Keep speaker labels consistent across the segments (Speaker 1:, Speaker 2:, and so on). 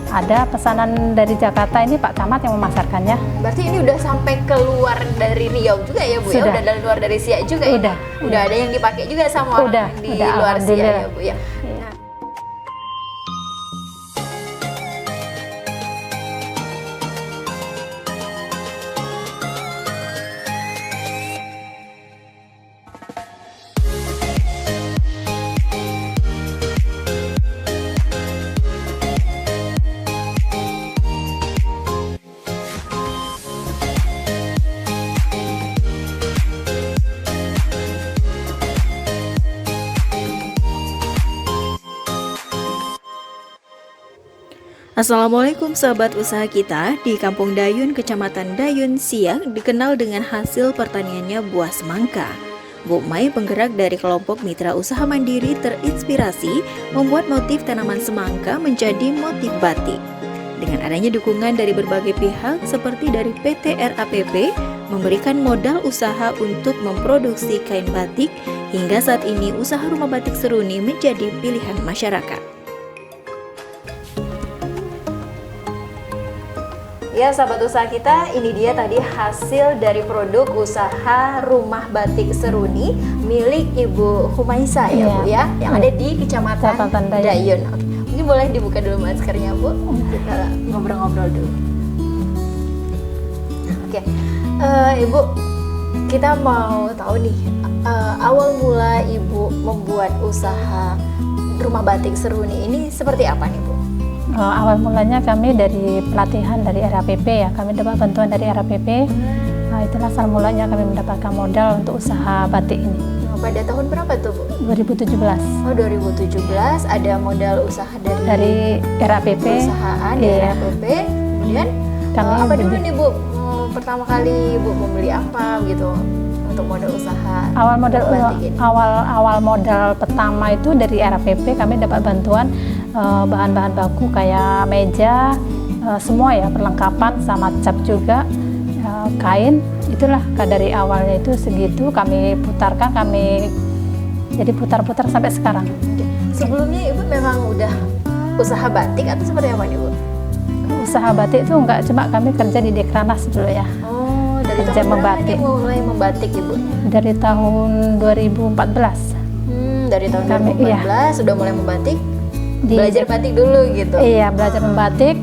Speaker 1: Ada pesanan dari Jakarta, ini Pak Camat yang memasarkannya.
Speaker 2: Berarti ini udah sampai keluar dari Riau juga ya Bu?
Speaker 1: Sudah.
Speaker 2: Ya, udah dari luar dari Siak juga
Speaker 1: Udah.
Speaker 2: ya? Udah ada yang dipakai juga sama orang di luar Siak ya Bu ya? Nah.
Speaker 3: Assalamualaikum sahabat usaha kita. Di Kampung Dayun, Kecamatan Dayun, Siak dikenal dengan hasil pertaniannya buah semangka. Bu Mai, penggerak dari kelompok mitra usaha mandiri, terinspirasi membuat motif tanaman semangka menjadi motif batik. Dengan adanya dukungan dari berbagai pihak seperti dari PT RAPP memberikan modal usaha untuk memproduksi kain batik, hingga saat ini usaha rumah batik Seruni menjadi pilihan masyarakat.
Speaker 2: Ya sahabat usaha kita, ini dia tadi hasil dari produk usaha rumah batik Seruni milik Ibu Humaisa ya Bu ya, yang ada di Kecamatan Dayun. Oke. Mungkin boleh dibuka dulu maskernya Bu, kita ngobrol-ngobrol dulu. Oke, Ibu, kita mau tahu nih, awal mula Ibu membuat usaha rumah batik Seruni ini seperti apa nih Bu?
Speaker 1: Awal mulanya kami dari pelatihan dari RAPP ya, kami dapat bantuan dari RAPP. Nah, itulah asal mulanya kami mendapatkan modal untuk usaha batik ini.
Speaker 2: Pada tahun berapa tuh Bu?
Speaker 1: 2017.
Speaker 2: Oh 2017 ada modal usaha dari
Speaker 1: RAPP.
Speaker 2: Perusahaan dari RAPP. Kemudian
Speaker 1: kami
Speaker 2: apa dulu nih Bu? Pertama kali Bu membeli apa gitu untuk modal usaha?
Speaker 1: Awal modal pertama itu dari RAPP, kami dapat bantuan bahan-bahan baku kayak meja, semua ya, perlengkapan sama cat juga, kain. Itulah dari awalnya itu segitu kami putarkan, kami jadi putar-putar sampai sekarang.
Speaker 2: Sebelumnya Ibu memang udah usaha batik atau seperti apa nih Bu?
Speaker 1: Usaha batik itu enggak, cuma kami kerja di Dekranas dulu ya.
Speaker 2: Oh, dari
Speaker 1: kerja
Speaker 2: tahun
Speaker 1: membatik.
Speaker 2: Mulai membatik Ibu?
Speaker 1: Dari tahun 2014.
Speaker 2: Dari tahun 2014 sudah mulai membatik? Belajar batik dulu gitu? Iya,
Speaker 1: belajar membatik.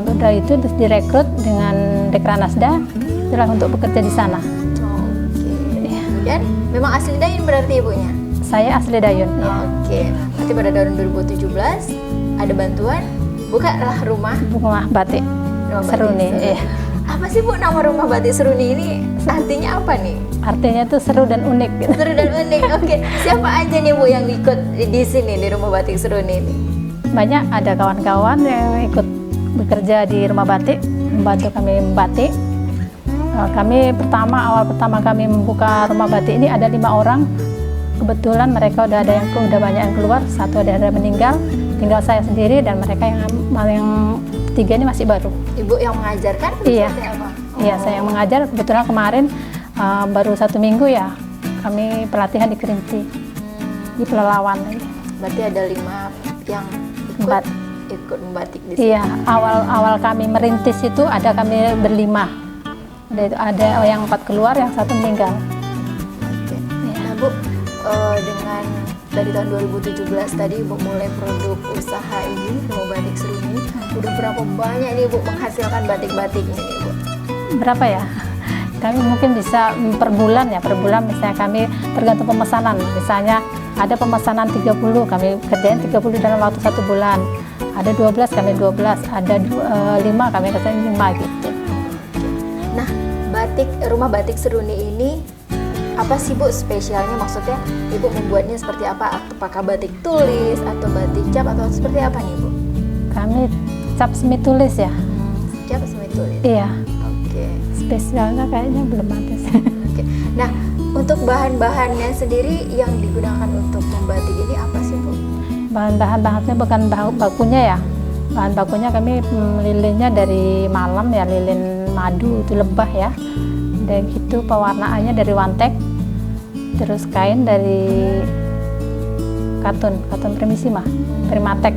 Speaker 1: Udah itu terus direkrut dengan Dekranasda, itulah untuk bekerja di sana.
Speaker 2: Oke. Kemudian memang asli Dayun berarti Ibunya?
Speaker 1: Saya asli Dayun.
Speaker 2: Oke. Berarti pada tahun 2017 ada bantuan bukalah rumah
Speaker 1: batik Seruni. Iya.
Speaker 2: Apa sih Bu nama rumah batik Seruni ini? Artinya apa nih?
Speaker 1: Artinya itu seru dan unik. Gitu.
Speaker 2: Seru dan unik. Oke. Siapa aja nih Bu yang ikut di sini di rumah batik Seruni ini?
Speaker 1: Banyak, ada kawan-kawan yang ikut bekerja di rumah batik, membantu kami membatik. Awal pertama kami membuka rumah batik ini ada 5 orang. Kebetulan mereka udah banyak yang keluar, satu ada yang meninggal, tinggal saya sendiri dan mereka yang 3 ini masih baru.
Speaker 2: Ibu yang mengajarkan?
Speaker 1: Iya. Iya, saya yang mengajar. Kebetulan kemarin baru 1 minggu ya kami pelatihan di Kerinci, di Pelalawan.
Speaker 2: Berarti ada 5 yang ikut membatik di sini. Iya,
Speaker 1: awal kami merintis itu ada kami berlima. Ada yang 4 keluar, yang 1 meninggal.
Speaker 2: Oke. Nah Bu, dengan dari tahun 2017 tadi Ibu mulai produk usaha ini, rumah batik Seruni, udah berapa banyak nih Bu menghasilkan batik-batik ini nih Bu?
Speaker 1: Berapa ya? Kami mungkin bisa per bulan misalnya kami tergantung pemesanan. Misalnya ada pemesanan 30, kami kerjain 30 dalam waktu 1 bulan. Ada 12, kami 12. Ada 5, kami kerjain 5 gitu.
Speaker 2: Nah, rumah batik Seruni ini apa sih Bu spesialnya? Maksudnya Ibu membuatnya seperti apa? Apakah batik tulis atau batik cap atau seperti apa nih Bu?
Speaker 1: Kami cap semi tulis ya.
Speaker 2: Cap semi tulis?
Speaker 1: Iya.
Speaker 2: Oke.
Speaker 1: Spesialnya kayaknya belum ada sih.
Speaker 2: Oke. Nah, untuk bahan-bahannya sendiri yang digunakan untuk membatik ini apa sih Bu?
Speaker 1: Bahan-bahannya bukan bakunya ya. Bahan bakunya kami lilinnya dari malam ya, lilin madu itu lebah ya. Dan gitu pewarnaannya dari wantek. Terus kain dari katun Primatek.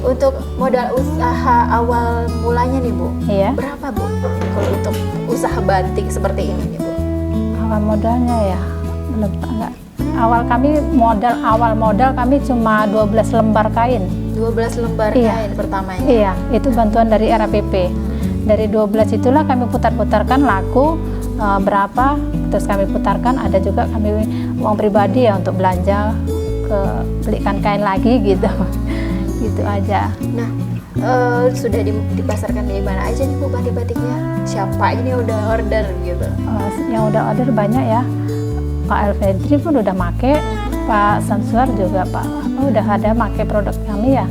Speaker 2: untuk modal usaha awal mulanya nih Bu,
Speaker 1: Iya.
Speaker 2: berapa Bu? Kalau untuk usaha batik seperti ini nih Bu?
Speaker 1: Awal modalnya ya belum enggak. Awal modal kami cuma 12 lembar kain.
Speaker 2: 12 lembar
Speaker 1: Iya.
Speaker 2: kain pertamanya.
Speaker 1: Iya, itu bantuan dari RAPP. Dari 12 itulah kami putar-putarkan laku berapa, terus kami putarkan, ada juga kami uang pribadi ya untuk belanja ke belikan kain lagi gitu. Gitu aja.
Speaker 2: Nah, sudah dipasarkan di mana aja nih Bu batik-batiknya? Siapa ini udah order gitu?
Speaker 1: Yang udah order banyak ya. Pak Alfedri pun udah make, Pak Samsuar juga udah ada make produk kami ya.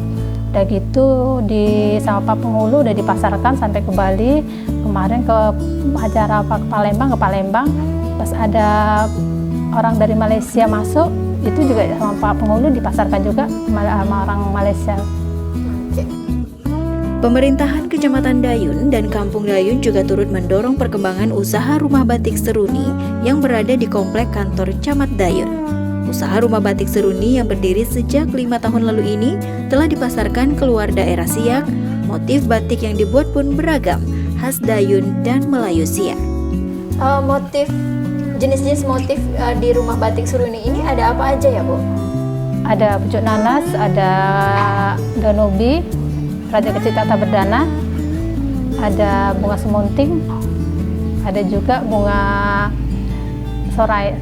Speaker 1: Udah gitu sama Pak Penghulu udah dipasarkan sampai ke Bali. Kemarin ke acara ke Palembang, pas ada orang dari Malaysia masuk, itu juga sama Pak Penghulu dipasarkan juga sama orang Malaysia.
Speaker 3: Pemerintahan Kecamatan Dayun dan Kampung Dayun juga turut mendorong perkembangan usaha rumah batik Seruni yang berada di komplek kantor Camat Dayun. Usaha rumah batik Seruni yang berdiri sejak 5 tahun lalu ini telah dipasarkan keluar daerah Siak. Motif batik yang dibuat pun beragam, khas Dayun dan Melayu Siak.
Speaker 2: Jenis-jenis motif di rumah batik Seruni ini ada apa aja ya Bu?
Speaker 1: Ada pucuk nanas, ada danubi, raja kecil tata berdana, ada bunga semunting, ada juga bunga soraya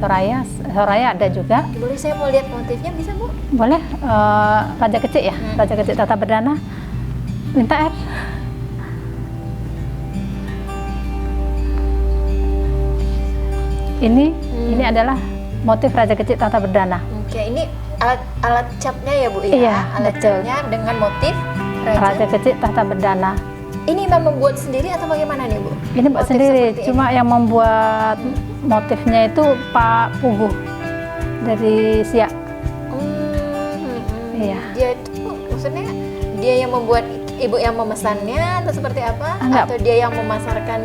Speaker 1: ada juga.
Speaker 2: Boleh saya mau lihat motifnya bisa Bu?
Speaker 1: Boleh, raja kecil ya, raja kecil tata berdana. Minta air. Ini adalah motif raja kecil tata berdana.
Speaker 2: Oke, ini alat capnya ya Bu ya?
Speaker 1: Iya,
Speaker 2: alat
Speaker 1: betul.
Speaker 2: capnya dengan motif
Speaker 1: Raja kecil tata berdana.
Speaker 2: Ini memang membuat sendiri atau bagaimana nih Bu?
Speaker 1: Ini buat
Speaker 2: Motif
Speaker 1: sendiri,
Speaker 2: seperti
Speaker 1: cuma yang membuat motifnya itu Pak Puguh dari Siak. Iya.
Speaker 2: Dia itu maksudnya dia yang membuat, Ibu yang memesannya atau seperti apa?
Speaker 1: Enggak.
Speaker 2: Atau dia yang memasarkan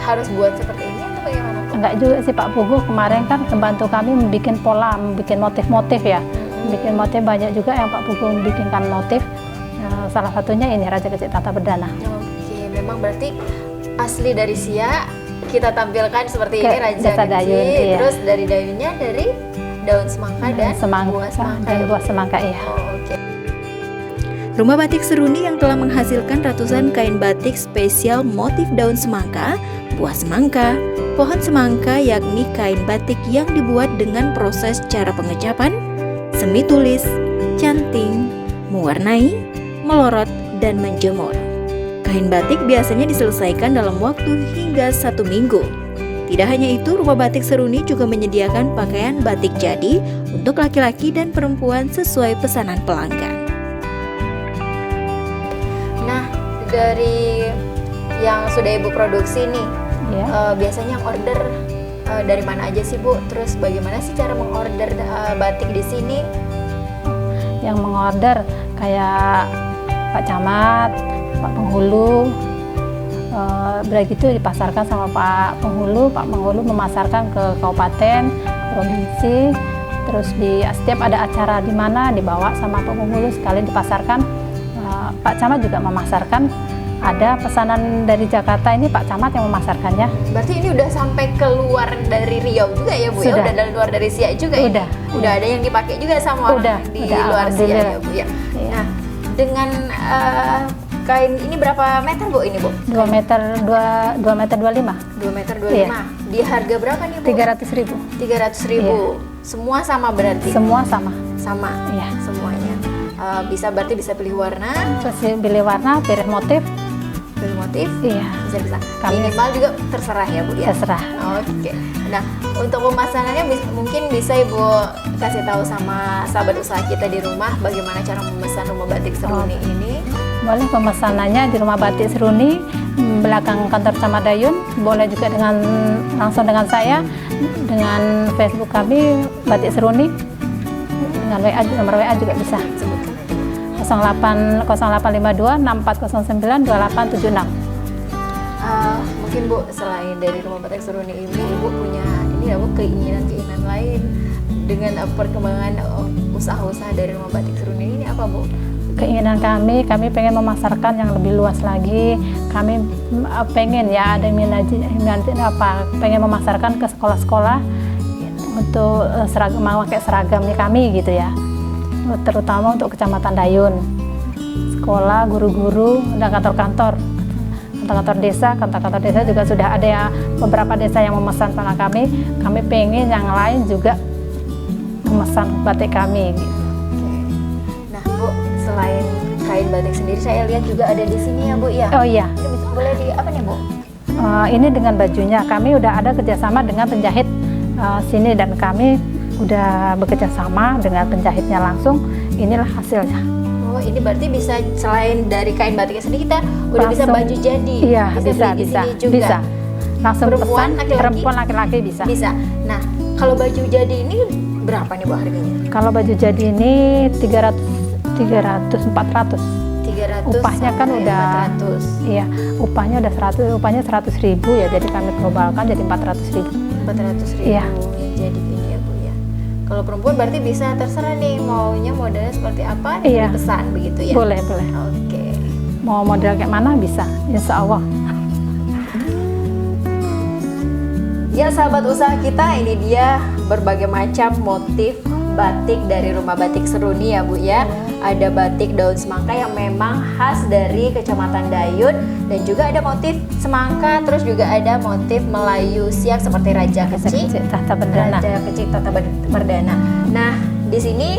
Speaker 2: harus buat seperti ini atau bagaimana Bu?
Speaker 1: Enggak juga sih, Pak Puguh kemarin kan membantu kami membuat pola, membuat motif-motif ya. Bikin motif banyak juga yang Pak Puguh membikinkan motif. Salah satunya ini raja kecil tata berdana.
Speaker 2: Oke, memang berarti asli dari Siak kita tampilkan seperti ini raja
Speaker 1: Jasa
Speaker 2: kecil,
Speaker 1: Dayun, iya.
Speaker 2: terus dari dayunnya dari daun semangka dan buah semangka.
Speaker 1: dan buah semangka ya.
Speaker 2: Oke.
Speaker 3: Rumah batik Seruni yang telah menghasilkan ratusan kain batik spesial motif daun semangka, buah semangka, pohon semangka, yakni kain batik yang dibuat dengan proses cara pengecapan, semi tulis, canting, mewarnai, melorot, dan menjemur. Kain batik biasanya diselesaikan dalam waktu hingga 1 minggu. Tidak hanya itu, rumah batik Seruni juga menyediakan pakaian batik jadi untuk laki-laki dan perempuan sesuai pesanan pelanggan.
Speaker 2: Nah, dari yang sudah Ibu produksi nih,
Speaker 1: Ya.
Speaker 2: biasanya yang order dari mana aja sih Bu? Terus bagaimana sih cara mengorder batik di sini?
Speaker 1: Yang mengorder kayak Pak Camat, Pak Penghulu, begitu dipasarkan sama Pak Penghulu memasarkan ke kabupaten, provinsi, terus setiap ada acara di mana dibawa sama Pak Penghulu sekali dipasarkan. Pak Camat juga memasarkan, ada pesanan dari Jakarta ini Pak Camat yang memasarkannya.
Speaker 2: Berarti ini udah sampai keluar dari Riau juga ya Bu?
Speaker 1: Sudah.
Speaker 2: Ya? Udah luar dari Siak juga ya? Udah ada yang dipakai juga sama orang di luar Siak ya Bu ya?
Speaker 1: Iya.
Speaker 2: Nah, dengan kain ini berapa meter Bu ini Bu?
Speaker 1: 2 meter 25.
Speaker 2: 2 meter 25.
Speaker 1: Iya.
Speaker 2: Di harga berapa nih Bu?
Speaker 1: 300.000.
Speaker 2: 300.000.
Speaker 1: Iya.
Speaker 2: Semua sama berarti?
Speaker 1: Semua sama.
Speaker 2: Sama.
Speaker 1: Iya.
Speaker 2: Semuanya. Berarti bisa pilih warna,
Speaker 1: Terus pilih warna, pilih motif.
Speaker 2: pilih motif.
Speaker 1: Iya.
Speaker 2: Bisa.
Speaker 1: Kami-
Speaker 2: Minimal juga terserah ya Bu ya?
Speaker 1: Terserah.
Speaker 2: Oke. Nah, untuk pemesanannya mungkin bisa Ibu kasih tahu sama sahabat usaha kita di rumah bagaimana cara memesan rumah batik Seruni ini.
Speaker 1: Boleh pemesanannya di rumah batik Seruni belakang kantor Camat Dayun. Boleh juga langsung dengan saya, dengan Facebook kami Batik Seruni, dengan nomor WA juga bisa.
Speaker 2: Sebutkan.
Speaker 1: 0852 6409 2876.
Speaker 2: Mungkin Bu, selain dari rumah batik Seruni ini, Ibu punya keinginan lain dengan perkembangan usaha-usaha dari rumah batik Seruni ini apa Bu?
Speaker 1: keinginan kami pengen memasarkan yang lebih luas lagi. Kami pengen ya ada pengen memasarkan ke sekolah-sekolah untuk memakai seragamnya kami gitu ya, terutama untuk Kecamatan Dayun, sekolah, guru-guru, dan kantor-kantor desa. Kantor-kantor desa juga sudah ada ya, beberapa desa yang memesan pada kami pengen yang lain juga memesan batik kami gitu.
Speaker 2: Nah Bu, selain kain batik sendiri saya lihat juga ada di sini ya Bu ya.
Speaker 1: Oh iya,
Speaker 2: ini boleh di apa nih Bu?
Speaker 1: Ini dengan bajunya kami udah ada kerjasama dengan penjahit sini, dan kami udah bekerja sama dengan penjahitnya langsung. Inilah hasilnya.
Speaker 2: Oh, ini berarti bisa selain dari kain batiknya sendiri kita udah bisa baju jadi.
Speaker 1: Iya, bisa. Langsung
Speaker 2: perempuan,
Speaker 1: pesan, perempuan laki-laki bisa.
Speaker 2: Bisa. Nah, kalau baju jadi ini berapa nih Bu harganya?
Speaker 1: Kalau baju jadi ini 300-400. Upahnya kan udah
Speaker 2: 400.
Speaker 1: Iya, upahnya udah 100.000 ya, jadi kami globalkan jadi 400.000.
Speaker 2: 400.000
Speaker 1: Iya.
Speaker 2: yang jadi ini ya Bu ya. Kalau perempuan berarti bisa terserah nih maunya modelnya seperti apa,
Speaker 1: Iya.
Speaker 2: pesan begitu ya.
Speaker 1: Boleh.
Speaker 2: Oke.
Speaker 1: Mau model kayak mana bisa, insya Allah.
Speaker 2: Ya sahabat usaha kita, ini dia berbagai macam motif batik dari Rumah Batik Seruni ya Bu ya. Ada batik daun semangka yang memang khas dari Kecamatan Dayun, dan juga ada motif semangka, terus juga ada motif Melayu Siak seperti Raja Kecil,
Speaker 1: Tahta Perdana.
Speaker 2: Raja Kecil Tahta Perdana. Nah, di sini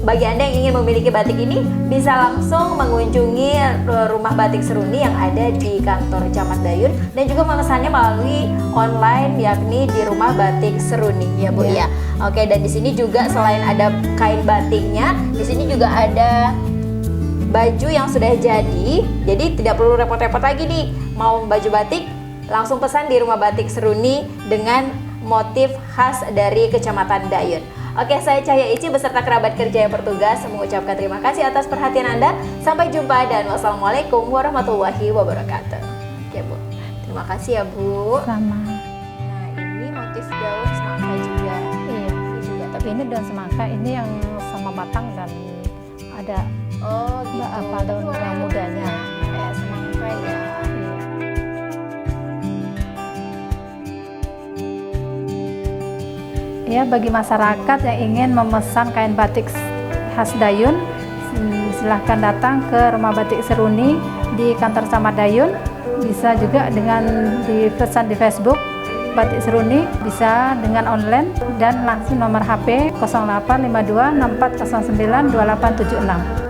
Speaker 2: bagi Anda yang ingin memiliki batik ini bisa langsung mengunjungi Rumah Batik Seruni yang ada di kantor Camat Dayun, dan juga memesannya melalui online yakni di Rumah Batik Seruni ya Bu ya. Oke, dan di sini juga selain ada kain batiknya, di sini juga ada baju yang sudah jadi tidak perlu repot-repot lagi nih mau baju batik, langsung pesan di Rumah Batik Seruni dengan motif khas dari Kecamatan Dayun. Oke, saya Cahya Ici beserta kerabat kerja yang bertugas mengucapkan terima kasih atas perhatian Anda. Sampai jumpa dan wassalamualaikum warahmatullahi wabarakatuh. Ya Bu, terima kasih ya Bu.
Speaker 1: Sama.
Speaker 2: Nah, ini motif daun semangka juga.
Speaker 1: Iya.
Speaker 2: Ini juga
Speaker 1: Tapi ini daun semangka ini yang sama batang dan ada
Speaker 2: gitu.
Speaker 1: apa daun yang mudanya.
Speaker 2: Kayak semangka ya.
Speaker 1: Ya, bagi masyarakat yang ingin memesan kain batik khas Dayun, silahkan datang ke Rumah Batik Seruni di kantor Camat Dayun. Bisa juga dengan dipesan di Facebook Batik Seruni, bisa dengan online, dan langsung nomor HP 0852 6409 2876.